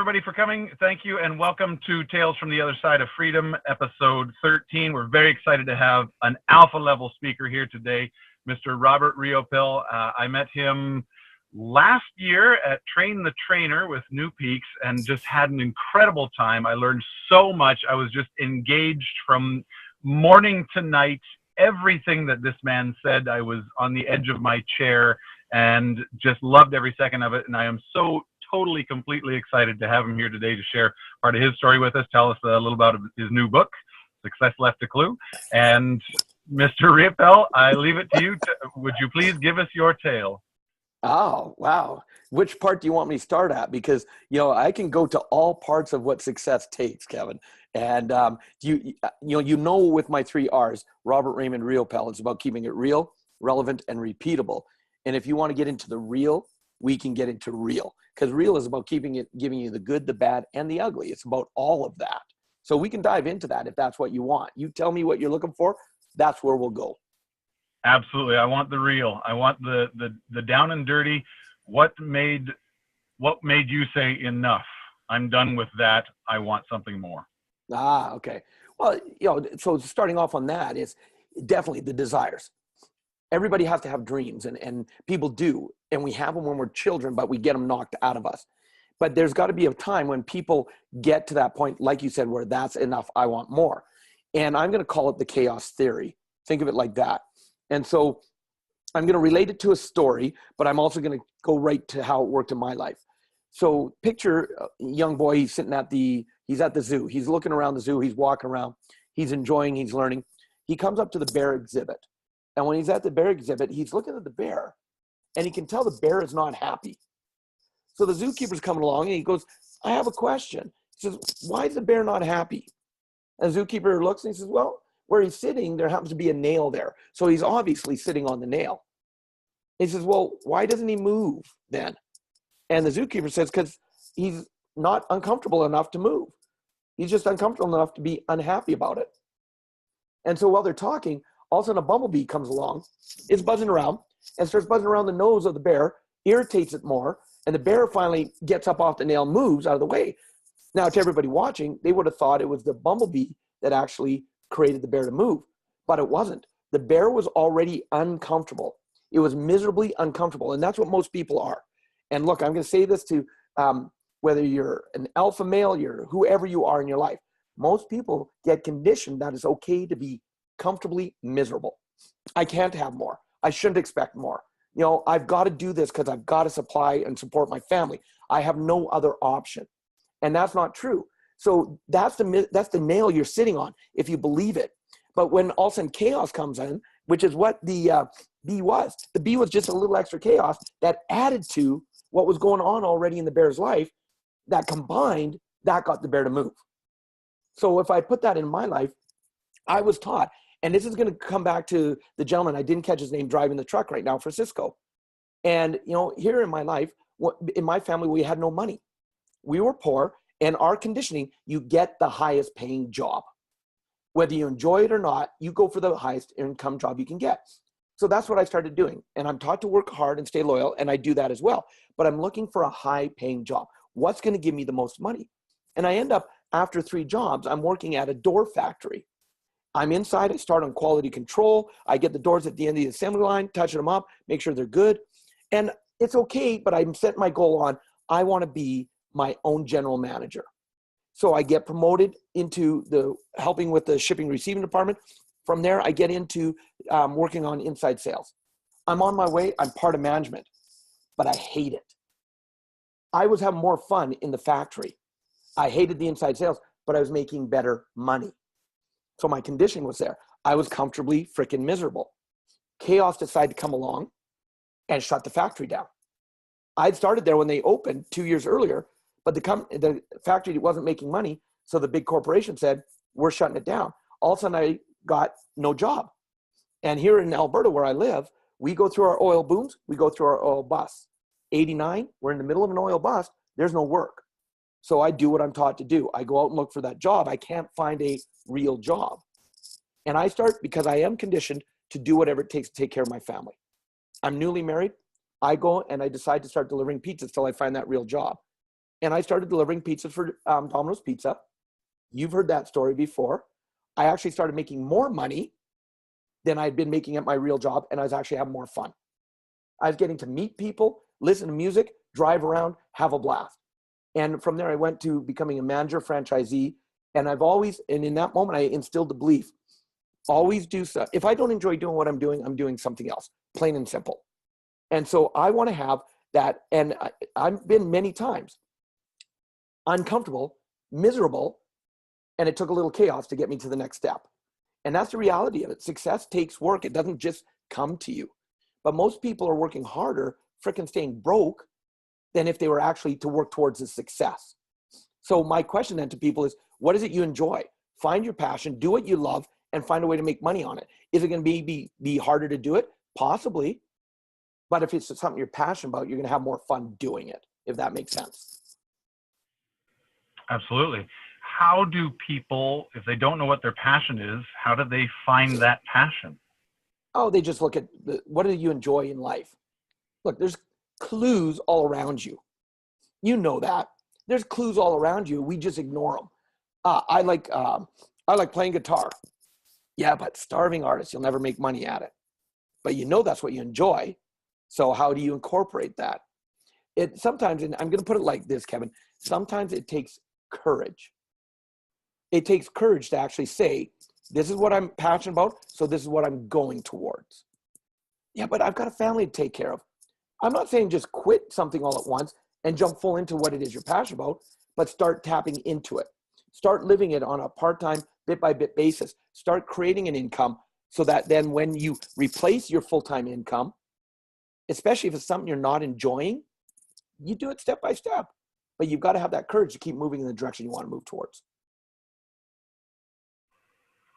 everybody, for coming. Thank you, and welcome to Tales from the Other Side of Freedom, episode 13. We're very excited to have an alpha-level speaker here today, Mr. Robert Riopel. I met him last year at Train the Trainer with New Peaks and just had an incredible time. I learned so much. I was just engaged from morning to night. Everything that this man said, I was on the edge of my chair and just loved every second of it. And I am so totally, completely excited to have him here today to share part of his story with us, tell us a little about his new book, Success Left a Clue. And Mr. Riopel, I leave it to you. Would you please give us your tale? Oh, wow. Which part do you want me to start at? Because, I can go to all parts of what success takes, Kevin. And, you know, with my 3 R's, Robert Raymond Riopel, it's about keeping it real, relevant, and repeatable. And if you want to get into the real, we can get into real, because real is about giving you the good, the bad, and the ugly. It's about all of that. So we can dive into that if that's what you want. You tell me what you're looking for. That's where we'll go. Absolutely. I want the real. I want the down and dirty. What made you say enough? I'm done with that. I want something more. Okay. Well, so starting off on that is definitely the desires. Everybody has to have dreams, and people do. And we have them when we're children, but we get them knocked out of us. But there's got to be a time when people get to that point, like you said, where that's enough, I want more. And I'm going to call it the chaos theory. Think of it like that. And so I'm going to relate it to a story, but I'm also going to go right to how it worked in my life. So picture a young boy, he's at the zoo. He's looking around the zoo. He's walking around. He's enjoying, he's learning. He comes up to the bear exhibit. And when he's at the bear exhibit, he's looking at the bear, and he can tell the bear is not happy. So the zookeeper's coming along, and he goes, I have a question. He says, why is the bear not happy? And the zookeeper looks, and he says, well, where he's sitting, there happens to be a nail there. So he's obviously sitting on the nail. He says, well, why doesn't he move then? And the zookeeper says, because he's not uncomfortable enough to move. He's just uncomfortable enough to be unhappy about it. And so while they're talking, all of a sudden a bumblebee comes along, is buzzing around, and starts buzzing around the nose of the bear, irritates it more, and the bear finally gets up off the nail, moves out of the way. Now, to everybody watching, they would have thought it was the bumblebee that actually created the bear to move, but it wasn't. The bear was already uncomfortable. It was miserably uncomfortable, and that's what most people are. And look, I'm going to say this to whether you're an alpha male, you're whoever you are in your life. Most people get conditioned that it's okay to be comfortably miserable. I can't have more. I shouldn't expect more. I've got to do this because I've got to supply and support my family. I have no other option. And that's not true. So that's the nail you're sitting on if you believe it. But when all of a sudden chaos comes in, which is what the bee was. The bee was just a little extra chaos that added to what was going on already in the bear's life, that combined, that got the bear to move. So if I put that in my life, I was taught, and this is going to come back to the gentleman, I didn't catch his name, driving the truck right now for Cisco. And, here in my life, in my family, we had no money. We were poor, and our conditioning, you get the highest paying job. Whether you enjoy it or not, you go for the highest income job you can get. So that's what I started doing. And I'm taught to work hard and stay loyal, and I do that as well. But I'm looking for a high paying job. What's going to give me the most money? And I end up, after 3 jobs, I'm working at a door factory. I'm inside, I start on quality control. I get the doors at the end of the assembly line, touching them up, make sure they're good. And it's okay, but I'm setting my goal on, I want to be my own general manager. So I get promoted into helping with the shipping receiving department. From there, I get into working on inside sales. I'm on my way, I'm part of management, but I hate it. I was having more fun in the factory. I hated the inside sales, but I was making better money. So my condition was there. I was comfortably freaking miserable. Chaos decided to come along and shut the factory down. I'd started there when they opened 2 years earlier, but the factory wasn't making money. So the big corporation said, we're shutting it down. All of a sudden I got no job. And here in Alberta, where I live, we go through our oil booms, we go through our oil busts. 89, we're in the middle of an oil bust, there's no work. So I do what I'm taught to do. I go out and look for that job. I can't find a real job. And I start, because I am conditioned to do whatever it takes to take care of my family. I'm newly married. I go and I decide to start delivering pizzas till I find that real job. and I started delivering pizzas for Domino's Pizza. You've heard that story before. I actually started making more money than I'd been making at my real job, and I was actually having more fun. I was getting to meet people, listen to music, drive around, have a blast. And from there, I went to becoming a manager, franchisee, and and in that moment, I instilled the belief, always do so. If I don't enjoy doing what I'm doing something else, plain and simple. And so I want to have that, and I've been many times uncomfortable, miserable, and it took a little chaos to get me to the next step. And that's the reality of it. Success takes work. It doesn't just come to you. But most people are working harder, freaking staying broke, than if they were actually to work towards a success. So my question then to people is, what is it you enjoy? Find your passion, do what you love, and find a way to make money on it. Is it going to be harder to do it? Possibly. But if it's something you're passionate about, you're going to have more fun doing it, if that makes sense. Absolutely. How do people, if they don't know what their passion is, how do they find that passion? Oh, they just look at what do you enjoy in life? Look, there's clues all around you. You know that. There's clues all around you. We just ignore them. I like playing guitar. Yeah, but starving artist, you'll never make money at it. But you know that's what you enjoy. So how do you incorporate that? Sometimes, and I'm going to put it like this, Kevin, sometimes it takes courage. It takes courage to actually say, this is what I'm passionate about, so this is what I'm going towards. Yeah, but I've got a family to take care of. I'm not saying just quit something all at once and jump full into what it is you're passionate about, but start tapping into it. Start living it on a part-time, bit-by-bit basis. Start creating an income so that then when you replace your full-time income, especially if it's something you're not enjoying, you do it step by step. But you've got to have that courage to keep moving in the direction you want to move towards.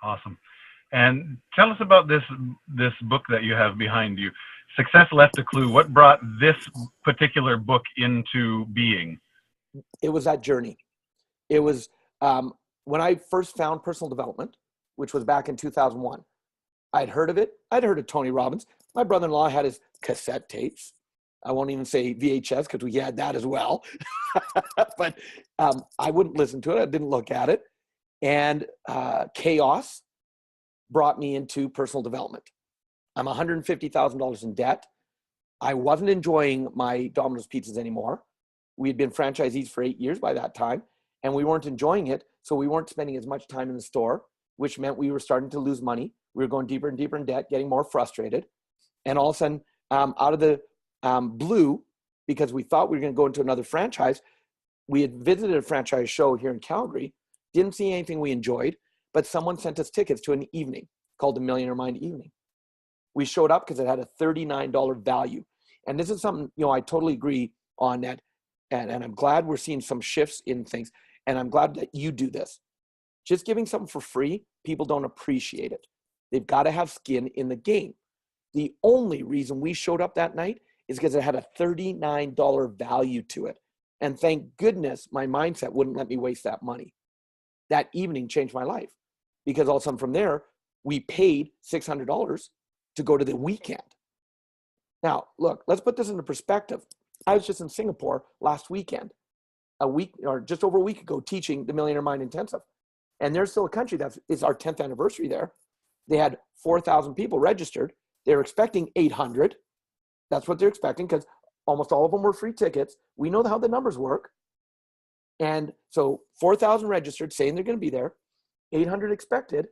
Awesome. And tell us about this book that you have behind you, Success Left a Clue. What brought this particular book into being? It was that journey. It was when I first found personal development, which was back in 2001. I'd heard of it. I'd heard of Tony Robbins. My brother-in-law had his cassette tapes. I won't even say VHS because we had that as well. But I wouldn't listen to it. I didn't look at it. And chaos brought me into personal development. I'm $150,000 in debt. I wasn't enjoying my Domino's pizzas anymore. We had been franchisees for 8 years by that time, and we weren't enjoying it. So we weren't spending as much time in the store, which meant we were starting to lose money. We were going deeper and deeper in debt, getting more frustrated. And all of a sudden, out of the blue, because we thought we were going to go into another franchise, we had visited a franchise show here in Calgary, didn't see anything we enjoyed, but someone sent us tickets to an evening called the Millionaire Mind Evening. We showed up because it had a $39 value. And this is something, I totally agree on that. And I'm glad we're seeing some shifts in things. And I'm glad that you do this. Just giving something for free, people don't appreciate it. They've got to have skin in the game. The only reason we showed up that night is because it had a $39 value to it. And thank goodness my mindset wouldn't let me waste that money. That evening changed my life because all of a sudden from there, we paid $600 to go to the weekend. Now, look, let's put this into perspective. I was just in Singapore last weekend, just over a week ago, teaching the Millionaire Mind Intensive. And there's still a country it's our 10th anniversary there. They had 4,000 people registered. They're expecting 800. That's what they're expecting because almost all of them were free tickets. We know how the numbers work. And so 4,000 registered saying they're going to be there, 800 expected.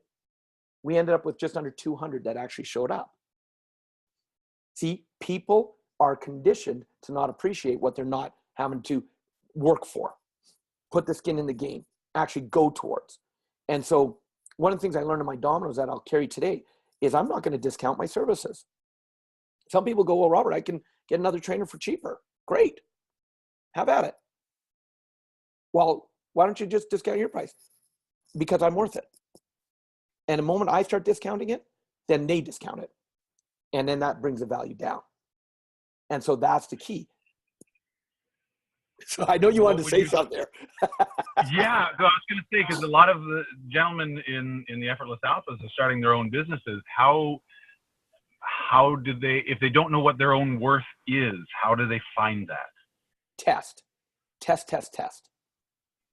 We ended up with just under 200 that actually showed up. See, people are conditioned to not appreciate what they're not having to work for, put the skin in the game, actually go towards. And so one of the things I learned in my Domino's that I'll carry today is I'm not going to discount my services. Some people go, well, Robert, I can get another trainer for cheaper. Great. Have at it. Well, why don't you just discount your price? Because I'm worth it. And the moment I start discounting it, then they discount it. And then that brings the value down. And so that's the key. So I know you wanted to say something there. Yeah, I was going to say, because a lot of the gentlemen in the Effortless Alphas are starting their own businesses. How do they, if they don't know what their own worth is, how do they find that? Test. test, test, test.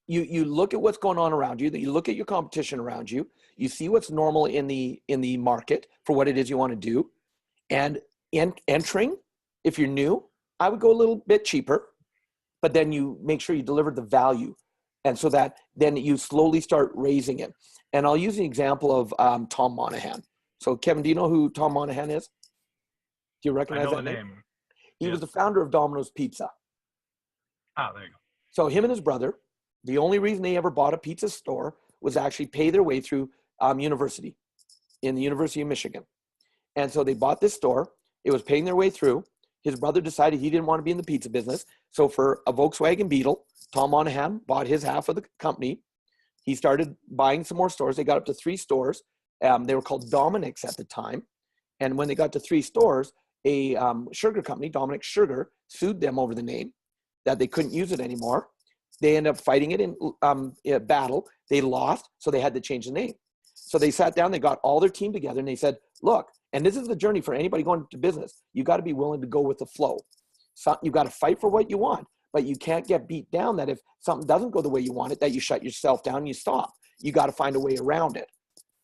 You look at what's going on around you, you look at your competition around you, you see what's normal in the market for what it is you want to do. And entering, if you're new, I would go a little bit cheaper, but then you make sure you deliver the value. And so that then you slowly start raising it. And I'll use an example of Tom Monahan. So Kevin, do you know who Tom Monahan is? Do you recognize that name? He was the founder of Domino's Pizza. Ah, there you go. So him and his brother, the only reason they ever bought a pizza store was actually pay their way through university in the University of Michigan. And so they bought this store. It was paying their way through. His brother decided he didn't want to be in the pizza business. So for a Volkswagen Beetle, Tom Monahan bought his half of the company. He started buying some more stores. They got up to 3 stores. They were called Dominic's at the time. And when they got to 3 stores, a sugar company, Dominic Sugar, sued them over the name, that they couldn't use it anymore. They ended up fighting it in a battle. They lost, so they had to change the name. So they sat down, they got all their team together, and they said, look, and this is the journey for anybody going into business. You got to be willing to go with the flow. So you got to fight for what you want, but you can't get beat down that if something doesn't go the way you want it, that you shut yourself down and you stop. You got to find a way around it.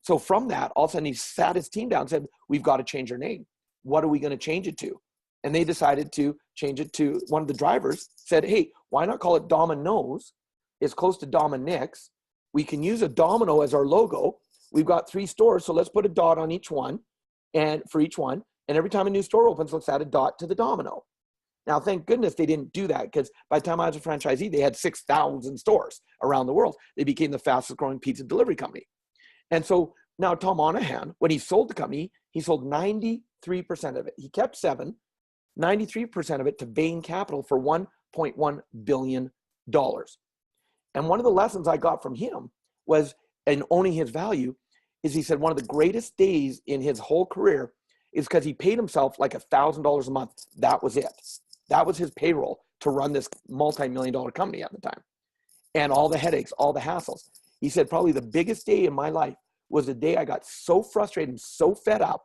So from that, all of a sudden he sat his team down and said, we've got to change our name. What are we going to change it to? And they decided to change it to, one of the drivers said, hey, why not call it Domino's? It's close to Dominic's. We can use a domino as our logo. We've got 3 stores, so let's put a dot on each one, and for each one. And every time a new store opens, let's add a dot to the domino. Now, thank goodness they didn't do that, because by the time I was a franchisee, they had 6,000 stores around the world. They became the fastest growing pizza delivery company. And so now Tom Monahan, when he sold the company, he sold 93% of it. He kept 7, 93% of it to Bain Capital for $1.1 billion. And one of the lessons I got from him was, in owning his value, is he said one of the greatest days in his whole career is because he paid himself like $1,000 a month. That was it. That was his payroll to run this multi-million-dollar company at the time. And all the headaches, all the hassles. He said probably the biggest day in my life was the day I got so frustrated and so fed up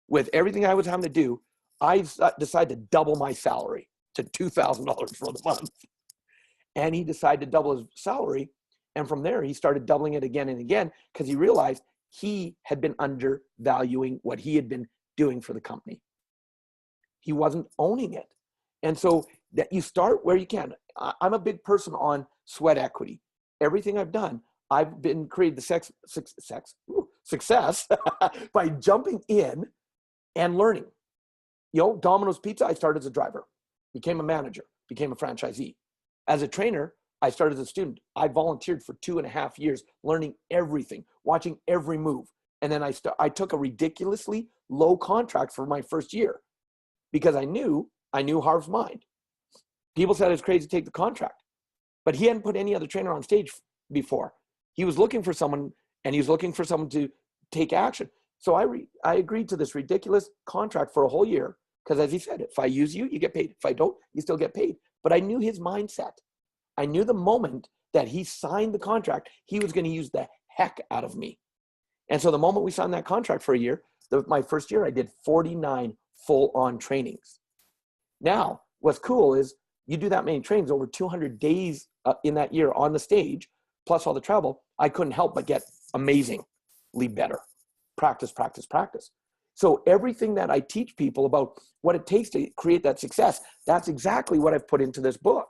with everything I was having to do, I decided to double my salary to $2,000 for the month. And he decided to double his salary. And from there, he started doubling it again and again, because he realized he had been undervaluing what he had been doing for the company. He wasn't owning it. And so that you start where you can. I'm a big person on sweat equity. Everything I've done, I've been created the success by jumping in and learning. Domino's Pizza, I started as a driver, became a manager, became a franchisee. As a trainer, I started as a student. I volunteered for 2.5 years, learning everything, watching every move. And then I took a ridiculously low contract for my first year, because I knew Harv's mind. People said I was crazy to take the contract, but he hadn't put any other trainer on stage before. He was looking for someone, and he was looking for someone to take action. So I agreed to this ridiculous contract for a whole year, because as he said, if I use you, you get paid. If I don't, you still get paid. But I knew his mindset. I knew the moment that he signed the contract, he was going to use the heck out of me. And so the moment we signed that contract for a year, my first year, I did 49 full-on trainings. Now, what's cool is you do that many trainings over 200 days in that year on the stage, plus all the travel, I couldn't help but get amazingly better. Practice, practice, practice. So everything that I teach people about what it takes to create that success, that's exactly what I've put into this book.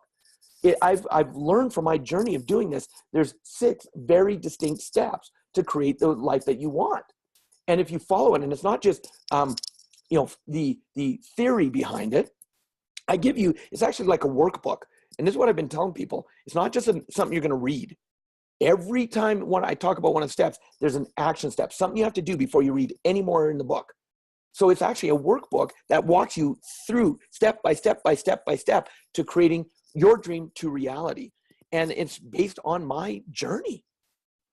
I've learned from my journey of doing this, there's 6 very distinct steps to create the life that you want. And if you follow it, and it's not just the theory behind it, I give you, it's actually like a workbook. And this is what I've been telling people. It's not just something you're going to read. Every time when I talk about one of the steps, there's an action step, something you have to do before you read any more in the book. So it's actually a workbook that walks you through step by step by step by step to creating your dream to reality. And it's based on my journey,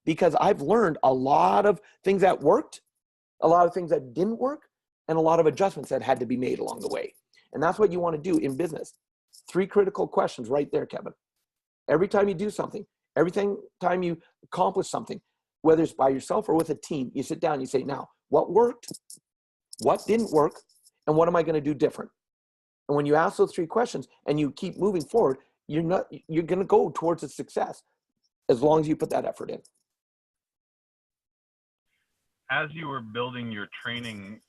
because I've learned a lot of things that worked, a lot of things that didn't work, and a lot of adjustments that had to be made along the way. And that's what you want to do in business. 3 critical questions right there, Kevin. Every time you do something, time you accomplish something, whether it's by yourself or with a team, you sit down and you say, now, what worked? What didn't work? And what am I going to do different? And when you ask those 3 questions and you keep moving forward, you're going to go towards a success as long as you put that effort in. As you were building your training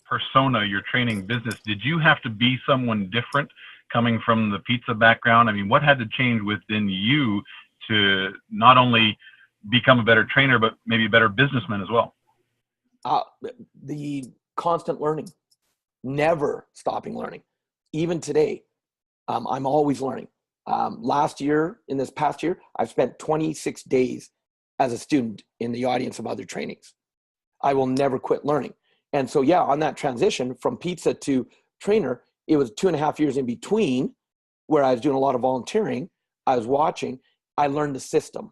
persona, your training business, did you have to be someone different coming from the pizza background? I mean, what had to change within you to not only become a better trainer, but maybe a better businessman as well? The constant learning, never stopping learning. Even today, I'm always learning. In this past year, I've spent 26 days as a student in the audience of other trainings. I will never quit learning. And so, yeah, on that transition from pizza to trainer, it was 2.5 years in between where I was doing a lot of volunteering. I was watching, I learned the system.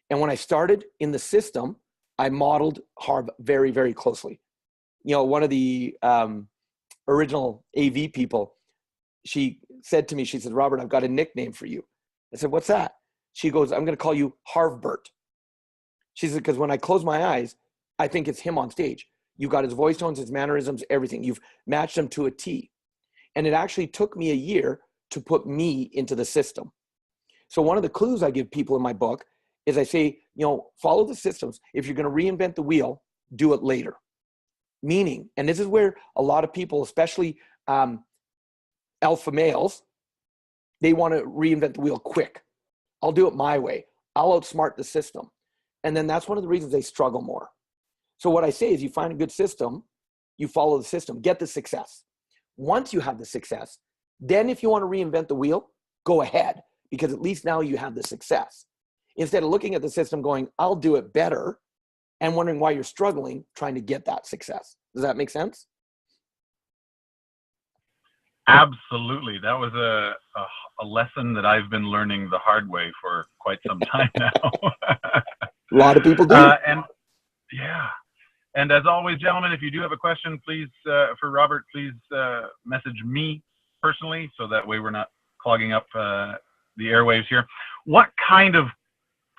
And when I started in the system, I modeled Harv very, very closely. You know, one of the original AV people, she said to me, she said, Robert, I've got a nickname for you. I said, what's that? She goes, I'm going to call you Harvbert. She said, because when I close my eyes, I think it's him on stage. You've got his voice tones, his mannerisms, everything. You've matched him to a T. And it actually took me a year to put me into the system. So one of the clues I give people in my book is I say, you know, follow the systems. If you're going to reinvent the wheel, do it later. Meaning, and this is where a lot of people, especially alpha males, they want to reinvent the wheel quick. I'll do it my way. I'll outsmart the system. And then that's one of the reasons they struggle more. So what I say is you find a good system, you follow the system, get the success. Once you have the success, then if you want to reinvent the wheel, go ahead, because at least now you have the success. Instead of looking at the system going, I'll do it better, and wondering why you're struggling trying to get that success. Does that make sense? Absolutely. That was a lesson that I've been learning the hard way for quite some time now. A lot of people do. And yeah. And as always, gentlemen, if you do have a question, please, for Robert, please message me personally, so that way we're not clogging up the airwaves here. What kind of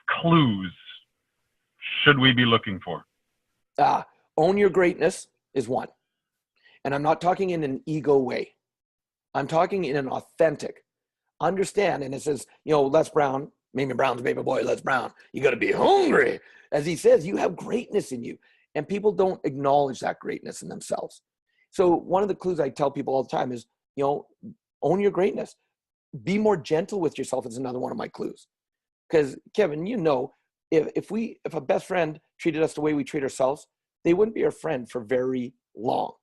clues should we be looking for? Own your greatness is one. And I'm not talking in an ego way. I'm talking in an authentic. Understand, and it says, you know, Les Brown, Mamie Brown's baby boy, Les Brown, you got to be hungry. As he says, you have greatness in you. And people don't acknowledge that greatness in themselves. So one of the clues I tell people all the time is, you know, own your greatness. Be more gentle with yourself is another one of my clues. Because Kevin, you know, if a best friend treated us the way we treat ourselves, they wouldn't be our friend for very long.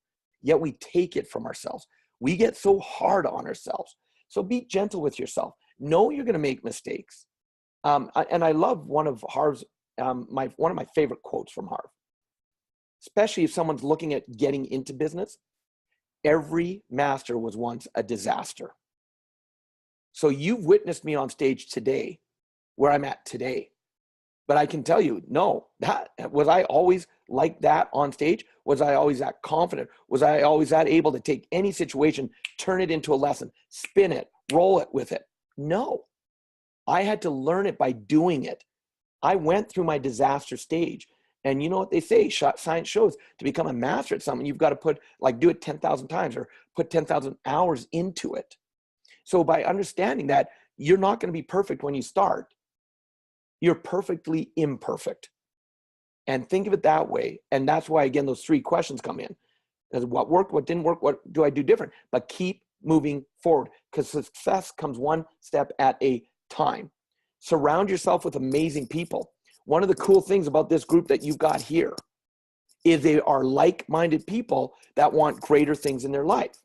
Yet we take it from ourselves. We get so hard on ourselves. So be gentle with yourself. Know you're going to make mistakes. And I love one of Harv's, one of my favorite quotes from Harv. Especially if someone's looking at getting into business, every master was once a disaster. So you've witnessed me on stage today, where I'm at today. But I can tell you, no, was I always like that on stage? Was I always that confident? Was I always that able to take any situation, turn it into a lesson, spin it, roll it with it? No, I had to learn it by doing it. I went through my disaster stage. And you know what they say, science shows, to become a master at something, you've got to do it 10,000 times or put 10,000 hours into it. So by understanding that you're not going to be perfect when you start, you're perfectly imperfect. And think of it that way. And that's why, again, those 3 questions come in. What worked, what didn't work, what do I do different? But keep moving forward, because success comes one step at a time. Surround yourself with amazing people. One of the cool things about this group that you've got here is they are like-minded people that want greater things in their life.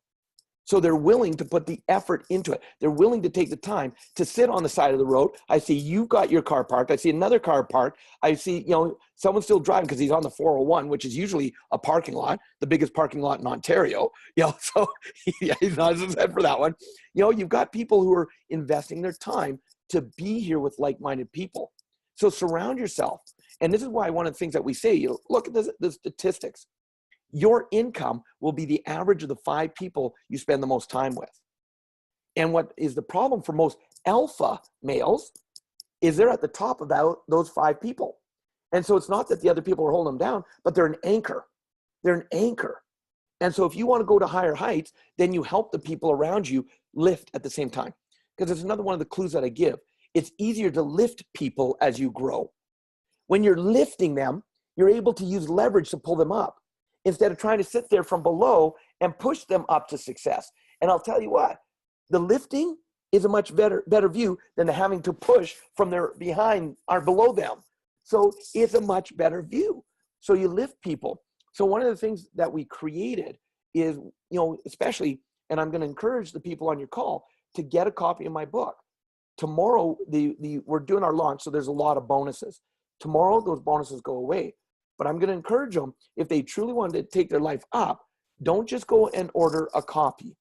So they're willing to put the effort into it. They're willing to take the time to sit on the side of the road. I see you've got your car parked. I see another car parked. I see, you know, someone still driving because he's on the 401, which is usually a parking lot, the biggest parking lot in Ontario. You know, so he's not his head for that one. You know, you've got people who are investing their time to be here with like-minded people. So surround yourself. And this is why one of the things that we say, you know, look at the statistics. Your income will be the average of the 5 people you spend the most time with. And what is the problem for most alpha males is they're at the top of those 5 people. And so it's not that the other people are holding them down, but they're an anchor. They're an anchor. And so if you want to go to higher heights, then you help the people around you lift at the same time. because it's another one of the clues that I give. It's easier to lift people as you grow. When you're lifting them, you're able to use leverage to pull them up instead of trying to sit there from below and push them up to success. And I'll tell you what, the lifting is a much better view than the having to push from their behind or below them. So it's a much better view. So you lift people. So one of the things that we created is, especially, and I'm going to encourage the people on your call to get a copy of my book. Tomorrow, we're doing our launch, so there's a lot of bonuses. Tomorrow, those bonuses go away. But I'm going to encourage them, if they truly want to take their life up, don't just go and order a copy.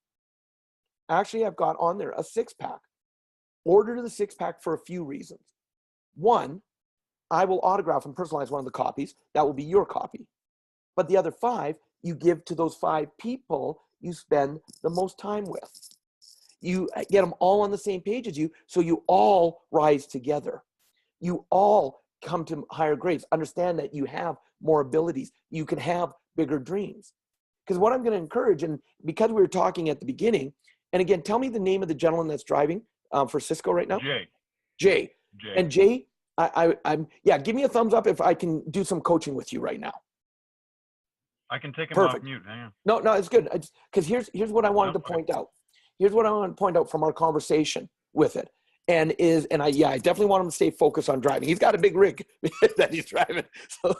Actually, I've got on there a 6-pack. Order the 6-pack for a few reasons. One, I will autograph and personalize one of the copies. That will be your copy. But the other 5, you give to those 5 people you spend the most time with. You get them all on the same page as you, so you all rise together. You all come to higher grades. Understand that you have more abilities. You can have bigger dreams. Because what I'm going to encourage, and because we were talking at the beginning, and again, tell me the name of the gentleman that's driving for Cisco right now. Jay. And Jay, I'm give me a thumbs up if I can do some coaching with you right now. I can take him Perfect. off mute. Hang on. No, it's good. Because here's what I wanted to point out. Here's what I want to point out from our conversation with it. And I definitely want him to stay focused on driving. He's got a big rig that he's driving. So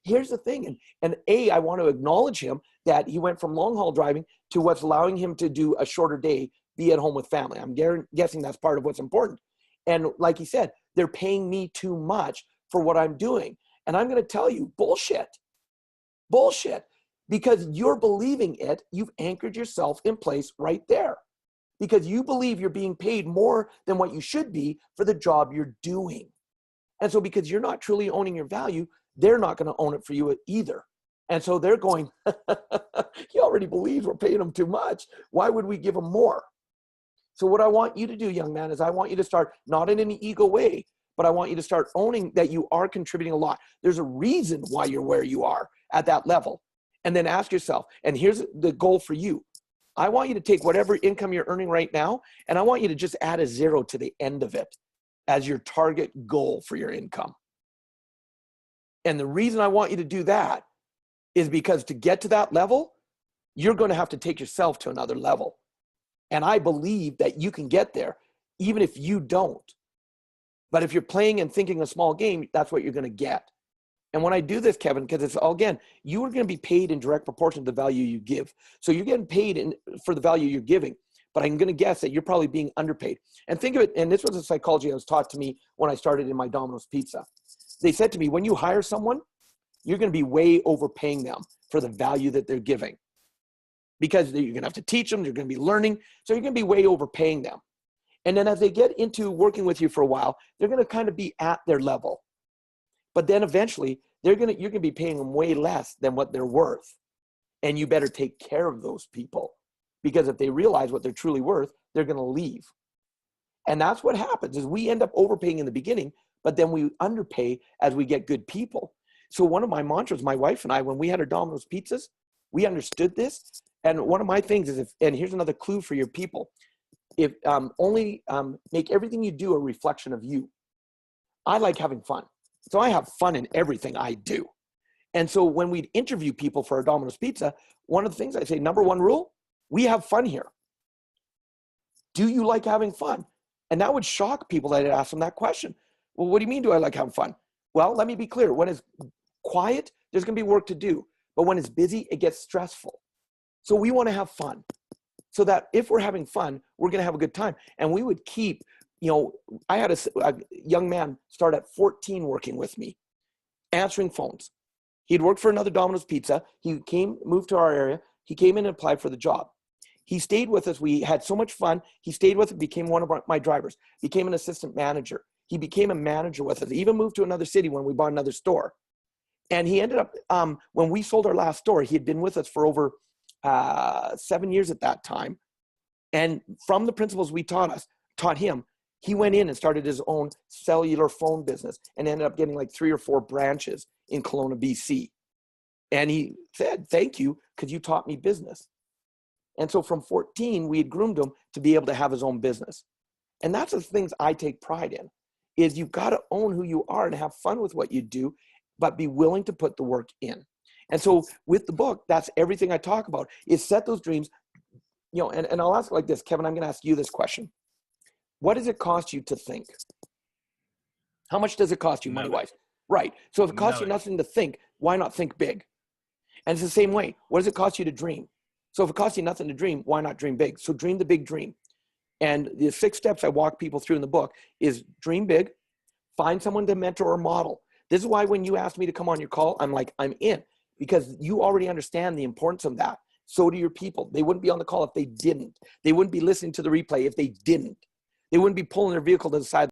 here's the thing. And I want to acknowledge him that he went from long haul driving to what's allowing him to do a shorter day, be at home with family. I'm guessing that's part of what's important. And like he said, they're paying me too much for what I'm doing. And I'm going to tell you, bullshit. Because you're believing it, you've anchored yourself in place right there. Because you believe you're being paid more than what you should be for the job you're doing. And so because you're not truly owning your value, they're not going to own it for you either. And so they're going, he already believes we're paying him too much. Why would we give him more? So what I want you to do, young man, is I want you to start, not in any ego way, but I want you to start owning that you are contributing a lot. There's a reason why you're where you are at that level. And then ask yourself, and here's the goal for you. I want you to take whatever income you're earning right now, and I want you to just add a 0 to the end of it as your target goal for your income. And the reason I want you to do that is because to get to that level, you're going to have to take yourself to another level. And I believe that you can get there, even if you don't. But if you're playing and thinking a small game, that's what you're going to get. And when I do this, Kevin, because it's all, again, you are going to be paid in direct proportion to the value you give. So you're getting paid for the value you're giving. But I'm going to guess that you're probably being underpaid. And think of it, and this was a psychology that was taught to me when I started in my Domino's Pizza. They said to me, when you hire someone, you're going to be way overpaying them for the value that they're giving. Because you're going to have to teach them, they're going to be learning. So you're going to be way overpaying them. And then as they get into working with you for a while, they're going to kind of be at their level. But then eventually, you're going to be paying them way less than what they're worth. And you better take care of those people. Because if they realize what they're truly worth, they're going to leave. And that's what happens, is we end up overpaying in the beginning, but then we underpay as we get good people. So one of my mantras, my wife and I, when we had our Domino's pizzas, we understood this. And one of my things is, and here's another clue for your people, if only make everything you do a reflection of you. I like having fun. So I have fun in everything I do. And so when we interview people for our Domino's Pizza, one of the things I say, number 1 rule, we have fun here. Do you like having fun? And that would shock people that I'd ask them that question. Well, what do you mean, do I like having fun? Well, let me be clear. When it's quiet, there's going to be work to do. But when it's busy, it gets stressful. So we want to have fun. So that if we're having fun, we're going to have a good time. And we would keep, I had a young man start at 14 working with me, answering phones. He'd worked for another Domino's Pizza. He moved to our area. He came in and applied for the job. He stayed with us. We had so much fun. He stayed with us, became one of my drivers, became an assistant manager. He became a manager with us. He even moved to another city when we bought another store. And he ended up, when we sold our last store, he had been with us for over 7 years at that time. And from the principles we taught him, he went in and started his own cellular phone business and ended up getting like 3 or 4 branches in Kelowna, BC. And he said, thank you, because you taught me business. And so from 14, we had groomed him to be able to have his own business. And that's the things I take pride in, is you've got to own who you are and have fun with what you do, but be willing to put the work in. And so with the book, that's everything I talk about, is set those dreams, and I'll ask like this, Kevin, I'm going to ask you this question. What does it cost you to think? How much does it cost you money-wise? Right. So if it costs you nothing to think, why not think big? And it's the same way. What does it cost you to dream? So if it costs you nothing to dream, why not dream big? So dream the big dream. And the 6 steps I walk people through in the book is dream big, find someone to mentor or model. This is why when you asked me to come on your call, I'm like, I'm in, because you already understand the importance of that. So do your people. They wouldn't be on the call if they didn't. They wouldn't be listening to the replay if they didn't. They wouldn't be pulling their vehicle to the side